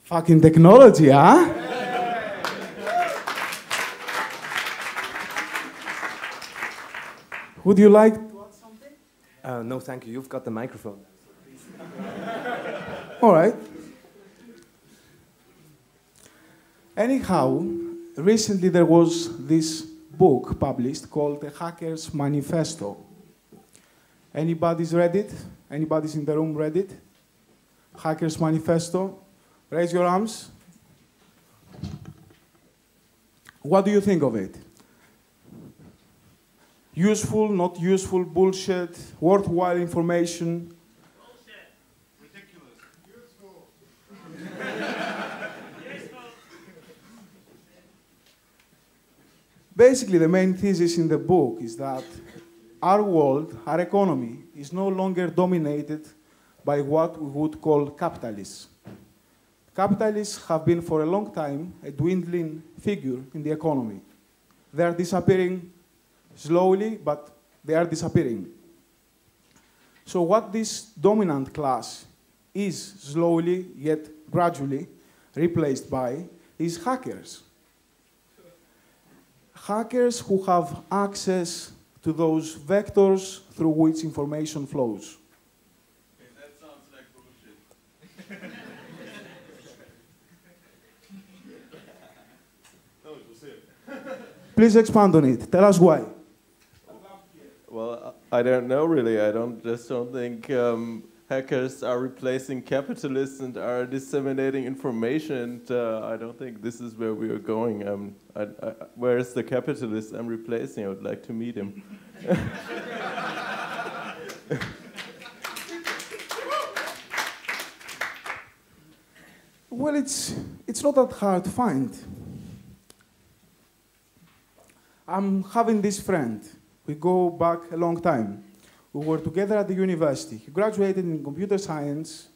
Fucking technology, huh? Would you like to add something? No, thank you. You've got the microphone. All right. Anyhow, recently there was this book published called The Hacker's Manifesto. Anybody's read it? Anybody's in the room read it? Hacker's Manifesto? Raise your arms. What do you think of it? Useful, not useful, bullshit, worthwhile information? Bullshit. Ridiculous. Useful. Useful. Basically, the main thesis in the book is that our world, our economy, is no longer dominated by what we would call capitalists. Capitalists have been for a long time a dwindling figure in the economy. They are disappearing slowly, but they are disappearing. So what this dominant class is slowly, yet gradually, replaced by is hackers. Hackers who have access to those vectors through which information flows. Okay, that sounds like bullshit. No, it was him. Please expand on it. Tell us why. Well, I don't know really. I just don't think hackers are replacing capitalists and are disseminating information. And I don't think this is where we are going. Where is the capitalist I'm replacing? I would like to meet him. Well, it's not that hard to find. I'm having this friend. We go back a long time. We were together at the university. He graduated in computer science,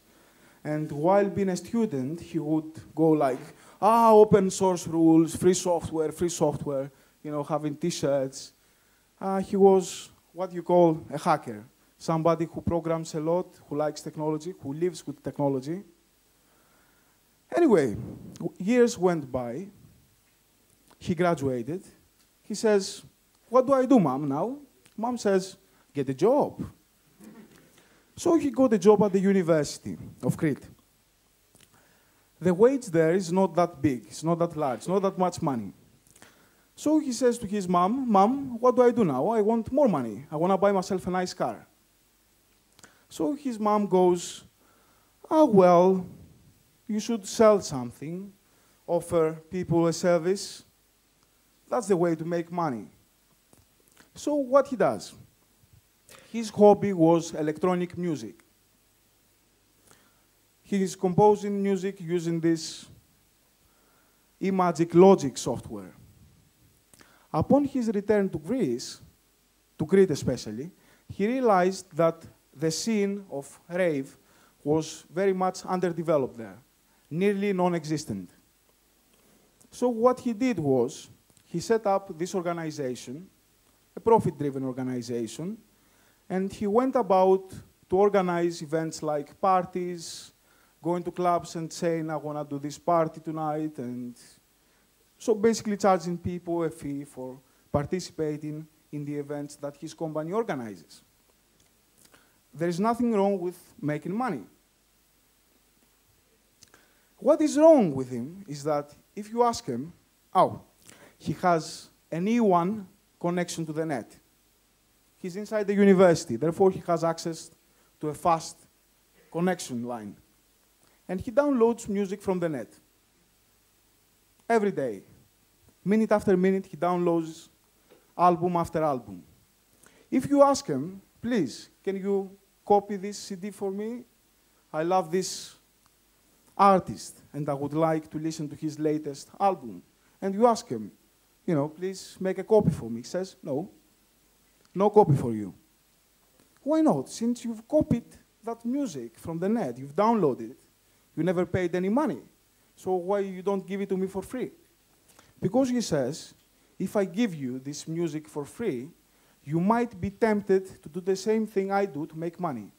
and while being a student, he would go like, open source rules, free software, you know, having t-shirts. He was what you call a hacker, somebody who programs a lot, who likes technology, who lives with technology. Anyway, years went by. He graduated. He says, what do I do, Mom, now? Mom says, get a job. So he got a job at the University of Crete. The wage there is not that big, it's not that large, not that much money. So he says to his mom, Mom, what do I do now? I want more money. I want to buy myself a nice car. So his mom goes, well, you should sell something, offer people a service. That's the way to make money. So what he does, his hobby was electronic music. He is composing music using this Imagic Logic software. Upon his return to Greece, to Crete especially, he realized that the scene of rave was very much underdeveloped there, nearly non-existent. So what he did was, he set up this organization, a profit-driven organization, and he went about to organize events like parties, going to clubs and saying, I want to do this party tonight, and so basically charging people a fee for participating in the events that his company organizes. There is nothing wrong with making money. What is wrong with him is that if you ask him, he has an E1 connection to the net. He's inside the university, therefore he has access to a fast connection line. And he downloads music from the net. Every day. Minute after minute, he downloads album after album. If you ask him, please, can you copy this CD for me? I love this artist, and I would like to listen to his latest album. And you ask him, please make a copy for me. He says, no copy for you. Why not? Since you've copied that music from the net, you've downloaded it, you never paid any money. So why you don't give it to me for free? Because he says, if I give you this music for free, you might be tempted to do the same thing I do to make money.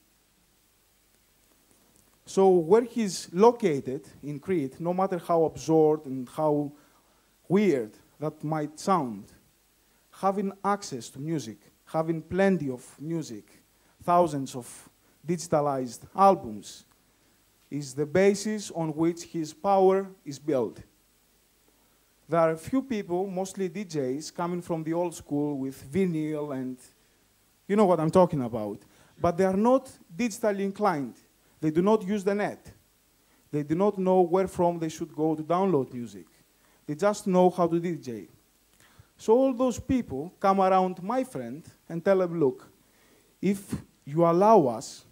So where he's located in Crete, no matter how absurd and how weird that might sound, having access to music, having plenty of music, thousands of digitalized albums, is the basis on which his power is built. There are a few people, mostly DJs, coming from the old school with vinyl and you know what I'm talking about. But they are not digitally inclined. They do not use the net. They do not know where from they should go to download music. They just know how to DJ. So all those people come around my friend and tell him, look, if you allow us,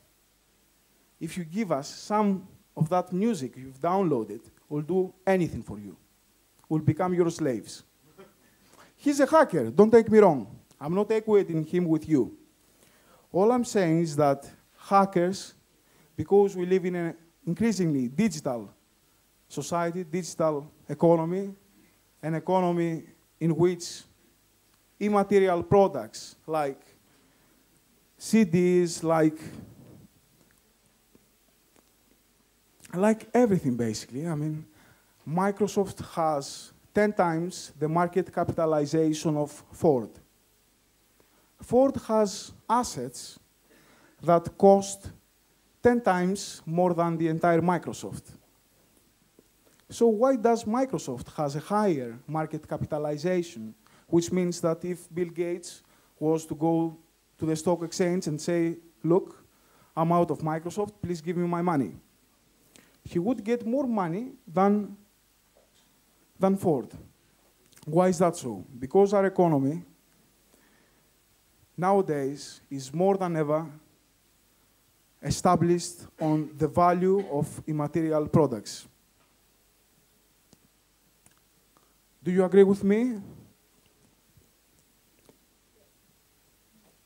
if you give us some of that music you've downloaded, we'll do anything for you. We'll become your slaves. He's a hacker, don't take me wrong. I'm not equating him with you. All I'm saying is that hackers, because we live in an increasingly digital society, digital economy, an economy in which immaterial products like CDs, like everything basically. I mean, Microsoft has 10 times the market capitalization of Ford. Ford has assets that cost 10 times more than the entire Microsoft. So why does Microsoft has a higher market capitalization, which means that if Bill Gates was to go to the stock exchange and say, look, I'm out of Microsoft, please give me my money, he would get more money than Ford. Why is that so? Because our economy nowadays is more than ever established on the value of immaterial products. Do you agree with me?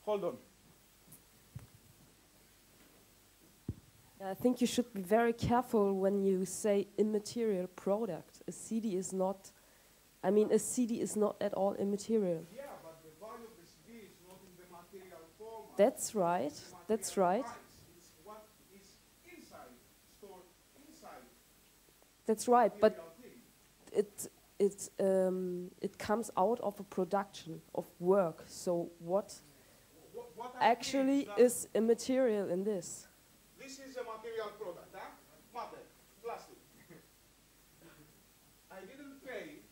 Hold on. I think you should be very careful when you say immaterial product. A CD is not, I mean, a CD is not at all immaterial. Yeah, but the value of the CD is not in the material format. That's right, that's right. It's what is inside, stored inside. That's right, but it comes out of a production of work. So what actually is immaterial in this? This is a material product, huh? Matter, plastic. I didn't pay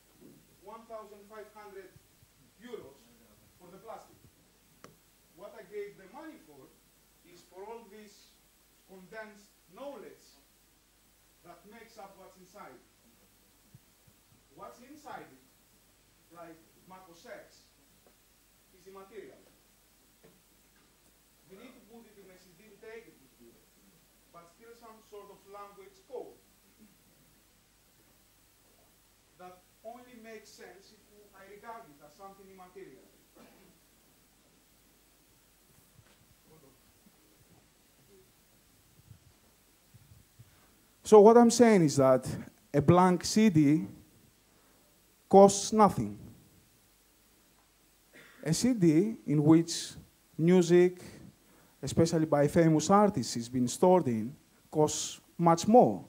1,500 euros for the plastic. What I gave the money for is for all this condensed knowledge that makes up what's inside. What's inside it, like Marcos X, is immaterial. You need to put it in a CD and take it with you, but still some sort of language code that only makes sense if I regard it as something immaterial. So what I'm saying is that a blank CD costs nothing. A CD in which music, especially by famous artists, is being stored in, costs much more.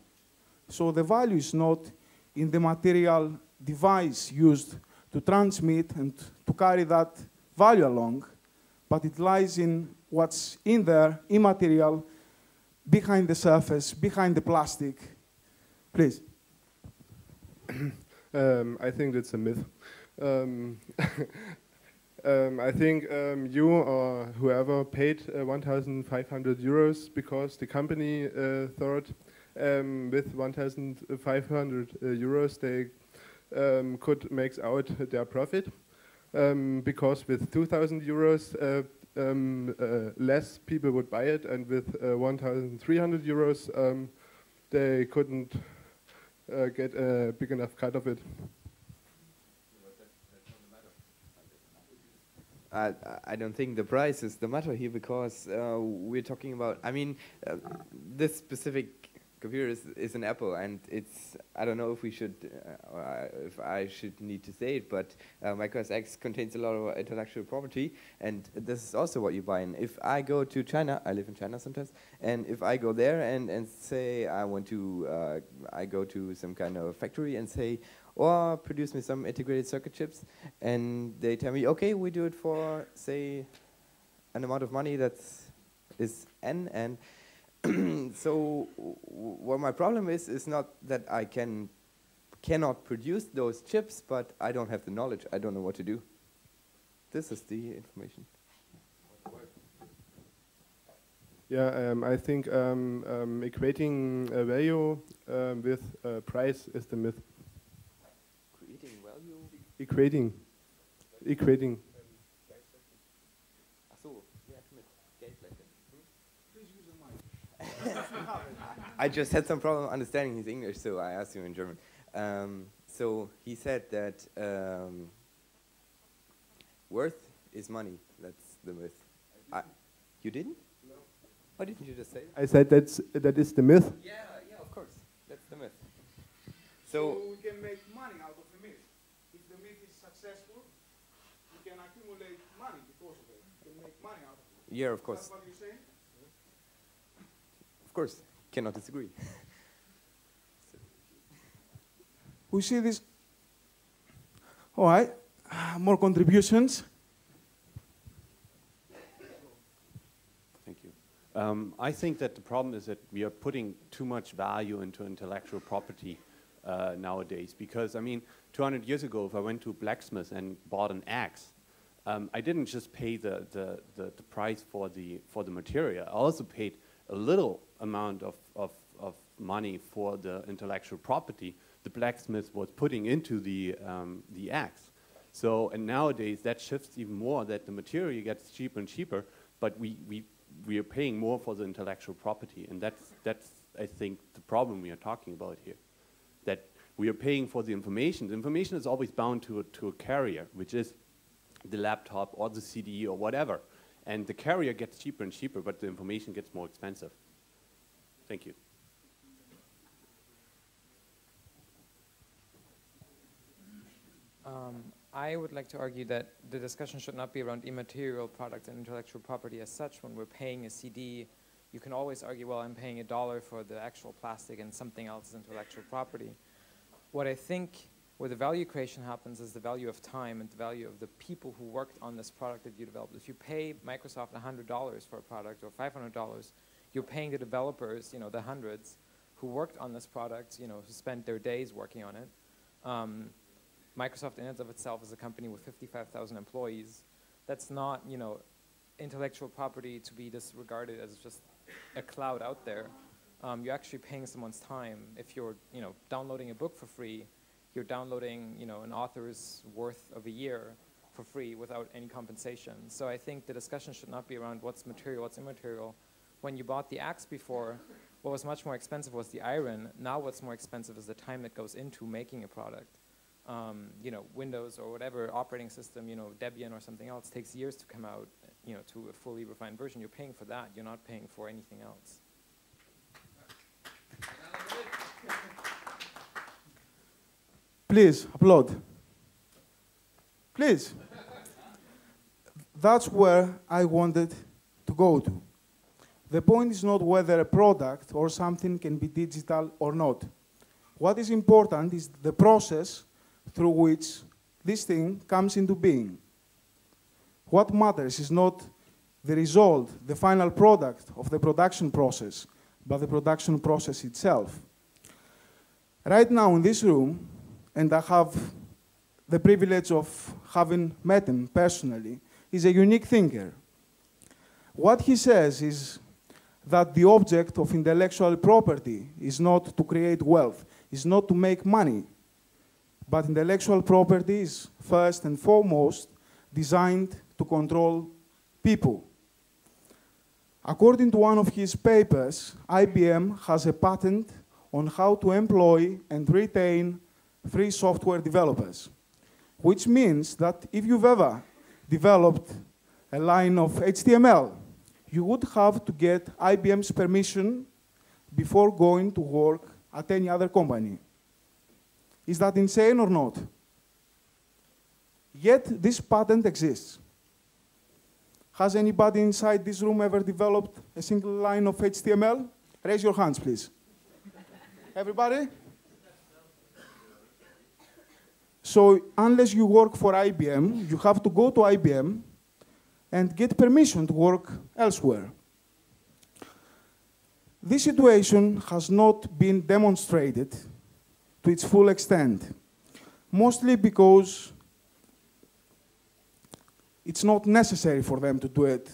So the value is not in the material device used to transmit and to carry that value along, but it lies in what's in there, immaterial, behind the surface, behind the plastic. Please. I think that's a myth. I think you or whoever paid 1,500 euros because the company thought with 1,500 euros they could make out their profit. Because with 2,000 euros less people would buy it, and with 1,300 euros they couldn't get a big enough cut of it. I don't think the price is the matter here, because we're talking about, I mean, this specific computer is an apple, and it's, I don't know if we should, if I should need to say it, but Mac OS X contains a lot of intellectual property, and this is also what you buy. And if I go to China, I live in China sometimes, and if I go there and say I want to, I go to some kind of factory and say, or produce me some integrated circuit chips, and they tell me, okay, we do it for, say, an amount of money that is N, and so what my problem is not that I cannot produce those chips, but I don't have the knowledge. I don't know what to do. This is the information. Yeah, I think equating value with price is the myth. Creating value? Equating. Equating. I just had some problem understanding his English, so I asked him in German. So he said that worth is money. That's the myth. You didn't? No. Why didn't you just say it? I said that is the myth. Yeah, of course. That's the myth. So we can make money out of the myth. If the myth is successful, we can accumulate money because of it. We can make money out of it. Yeah, of course. That's what you're saying? Of course. Cannot disagree. We see this. All right, more contributions. Thank you. I think that the problem is that we are putting too much value into intellectual property nowadays. Because, I mean, 200 years ago, if I went to a blacksmith and bought an axe, I didn't just pay the price for the material. I also paid a little amount of money for the intellectual property the blacksmith was putting into the axe. So, and nowadays that shifts even more, that the material gets cheaper and cheaper, but we are paying more for the intellectual property, and that's I think the problem we are talking about here. That we are paying for the information. The information is always bound to a carrier, which is the laptop or the CD or whatever. And the carrier gets cheaper and cheaper, but the information gets more expensive. Thank you. I would like to argue that the discussion should not be around immaterial products and intellectual property as such. When we're paying a CD, you can always argue, well, I'm paying $1 for the actual plastic and something else is intellectual property. What I think where the value creation happens is the value of time and the value of the people who worked on this product that you developed. If you pay Microsoft $100 for a product or $500, you're paying the developers, the hundreds, who worked on this product, who spent their days working on it. Microsoft in and of itself is a company with 55,000 employees. That's not, intellectual property to be disregarded as just a cloud out there. You're actually paying someone's time. If you're, downloading a book for free, you're downloading, an author's worth of a year for free without any compensation. So I think the discussion should not be around what's material, what's immaterial. When you bought the axe before, what was much more expensive was the iron. Now what's more expensive is the time that goes into making a product. Windows or whatever operating system, Debian or something else takes years to come out, to a fully refined version. You're paying for that. You're not paying for anything else. Please, applaud. Please. That's where I wanted to go to. The point is not whether a product or something can be digital or not. What is important is the process through which this thing comes into being. What matters is not the result, the final product of the production process, but the production process itself. Right now in this room, and I have the privilege of having met him personally, is a unique thinker. What he says is that the object of intellectual property is not to create wealth, is not to make money, but intellectual property is first and foremost designed to control people. According to one of his papers, IBM has a patent on how to employ and retain free software developers, which means that if you've ever developed a line of HTML, you would have to get IBM's permission before going to work at any other company. Is that insane or not? Yet this patent exists. Has anybody inside this room ever developed a single line of HTML? Raise your hands, please. Everybody? So unless you work for IBM, you have to go to IBM and get permission to work elsewhere. This situation has not been demonstrated to its full extent, mostly because it's not necessary for them to do it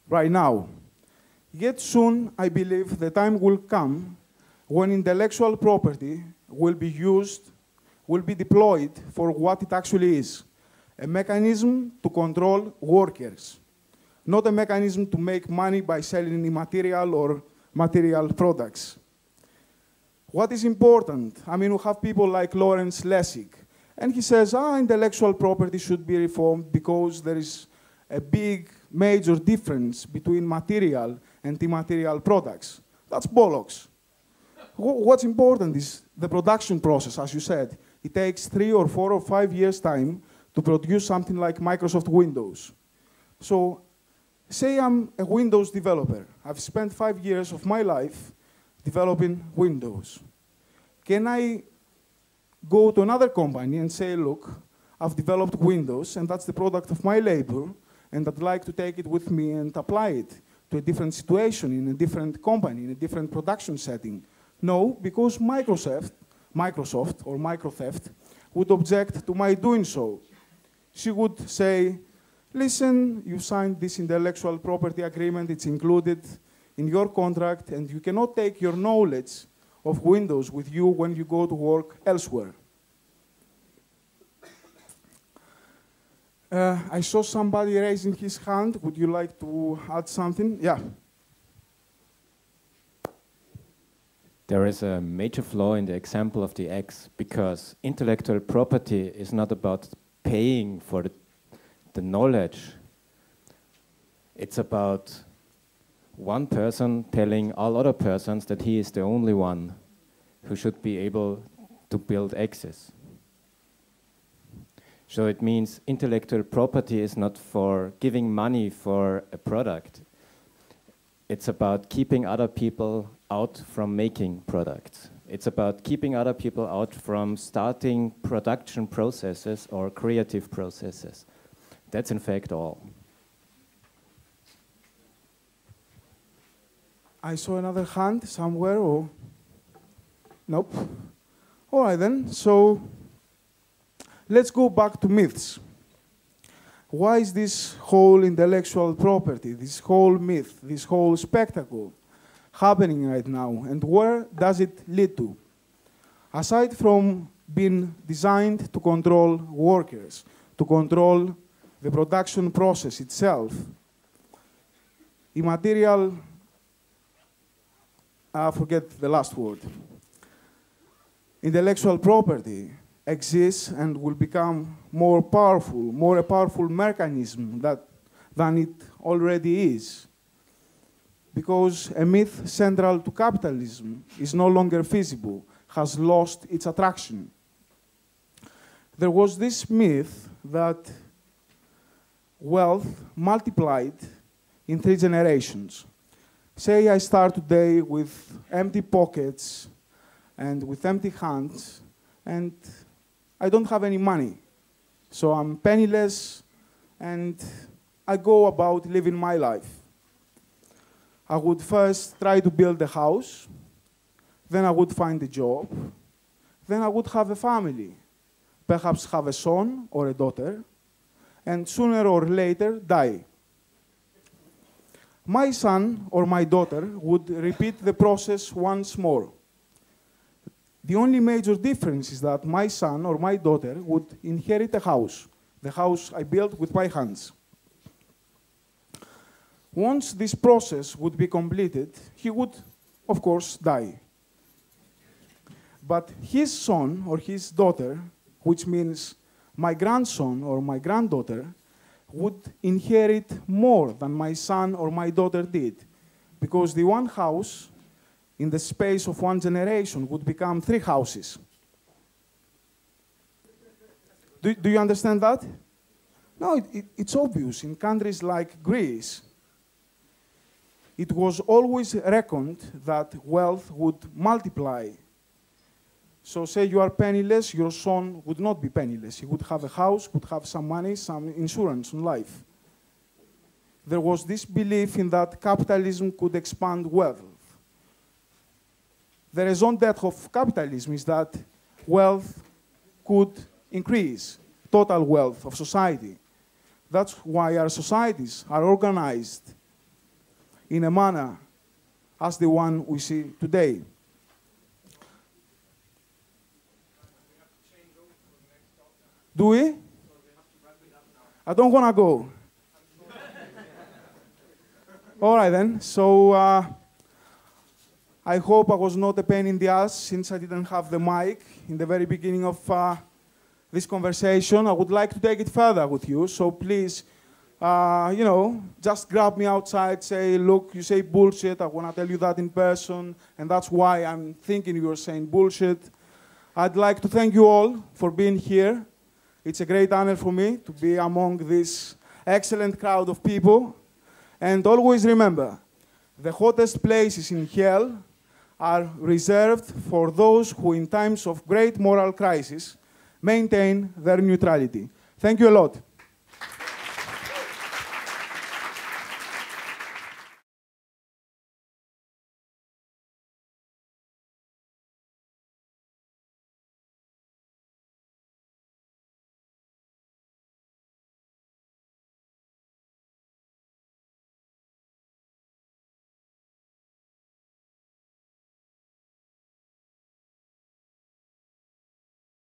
right now. Yet soon, I believe the time will come when intellectual property will be used, will be deployed for what it actually is, a mechanism to control workers, not a mechanism to make money by selling immaterial or material products. What is important? I mean, we have people like Lawrence Lessig, and he says, intellectual property should be reformed because there is a big, major difference between material and immaterial products. That's bollocks. What's important is the production process, as you said. It takes 3 or 4 or 5 years' time to produce something like Microsoft Windows. So, say I'm a Windows developer. I've spent 5 years of my life developing Windows. Can I go to another company and say, look, I've developed Windows, and that's the product of my labor, and I'd like to take it with me and apply it to a different situation, in a different company, in a different production setting? No, because Microsoft or Microtheft would object to my doing so. She would say, listen, you signed this intellectual property agreement, it's included in your contract, and you cannot take your knowledge of Windows with you when you go to work elsewhere. I saw somebody raising his hand. Would you like to add something? Yeah. There is a major flaw in the example of the X, because intellectual property is not about paying for the knowledge. It's about one person telling all other persons that he is the only one who should be able to build X's. So it means intellectual property is not for giving money for a product. It's about keeping other people out from making products. It's about keeping other people out from starting production processes or creative processes. That's in fact all. I saw another hand somewhere, or? Nope. All right then, so let's go back to myths. Why is this whole intellectual property, this whole myth, this whole spectacle happening right now, and where does it lead to? Aside from being designed to control workers, to control the production process itself, immaterial, I forget the last word, intellectual property exists and will become more a powerful mechanism than it already is. Because a myth central to capitalism is no longer feasible, has lost its attraction. There was this myth that wealth multiplied in 3 generations. Say I start today with empty pockets and with empty hands, and I don't have any money. So I'm penniless, and I go about living my life. I would first try to build a house, then I would find a job, then I would have a family, perhaps have a son or a daughter, and sooner or later die. My son or my daughter would repeat the process once more. The only major difference is that my son or my daughter would inherit a house, the house I built with my hands. Once this process would be completed, he would, of course, die. But his son or his daughter, which means my grandson or my granddaughter, would inherit more than my son or my daughter did, because the one house in the space of one generation would become 3 houses. Do you understand that? No, it's obvious. In countries like Greece, it was always reckoned that wealth would multiply. So say you are penniless, your son would not be penniless. He would have a house, would have some money, some insurance on life. There was this belief in that capitalism could expand wealth. The raison d'être of capitalism is that wealth could increase, total wealth of society. That's why our societies are organized in a manner as the one we see today. Do we? I don't want to go. All right, then. So I hope I was not a pain in the ass since I didn't have the mic in the very beginning of this conversation. I would like to take it further with you. So please, you know, just grab me outside, say, look, you say bullshit. I want to tell you that in person. And that's why I'm thinking you're saying bullshit. I'd like to thank you all for being here. It's a great honor for me to be among this excellent crowd of people. And always remember, the hottest places in hell are reserved for those who, in times of great moral crisis, maintain their neutrality. Thank you a lot.